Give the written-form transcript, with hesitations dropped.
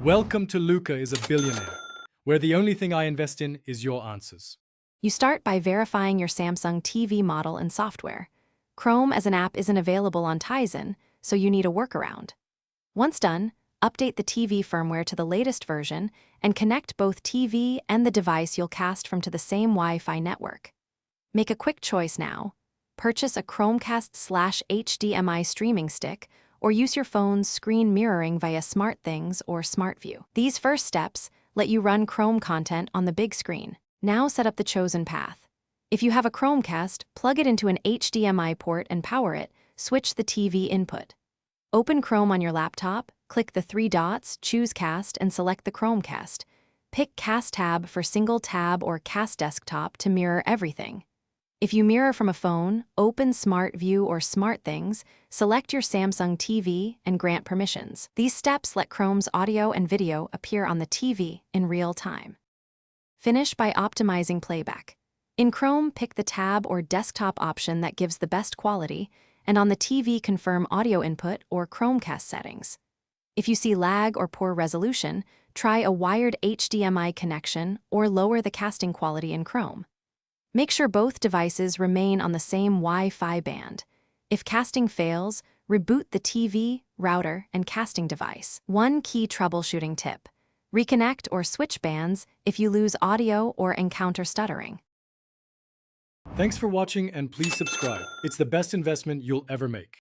Welcome to Luca is a Billionaire, where the only thing I invest in is your answers. You start by verifying your Samsung TV model and software. Chrome as an app isn't available on Tizen, so you need a workaround. Once done, update the TV firmware to the latest version and connect both TV and the device you'll cast from to the same Wi-Fi network. Make a quick choice now. Purchase a Chromecast/HDMI streaming stick or use your phone's screen mirroring via SmartThings or SmartView. These first steps let you run Chrome content on the big screen. Now set up the chosen path. If you have a Chromecast, plug it into an HDMI port and power it, switch the TV input. Open Chrome on your laptop, click the three dots, choose Cast, and select the Chromecast. Pick Cast tab for single tab or Cast desktop to mirror everything. If you mirror from a phone, open SmartView or SmartThings, select your Samsung TV, and grant permissions. These steps let Chrome's audio and video appear on the TV in real time. Finish by optimizing playback. In Chrome, pick the tab or desktop option that gives the best quality, and on the TV confirm audio input or Chromecast settings. If you see lag or poor resolution, try a wired HDMI connection or lower the casting quality in Chrome. Make sure both devices remain on the same Wi-Fi band. If casting fails, reboot the TV, router, and casting device. One key troubleshooting tip: reconnect or switch bands if you lose audio or encounter stuttering. Thanks for watching, and please subscribe. It's the best investment you'll ever make.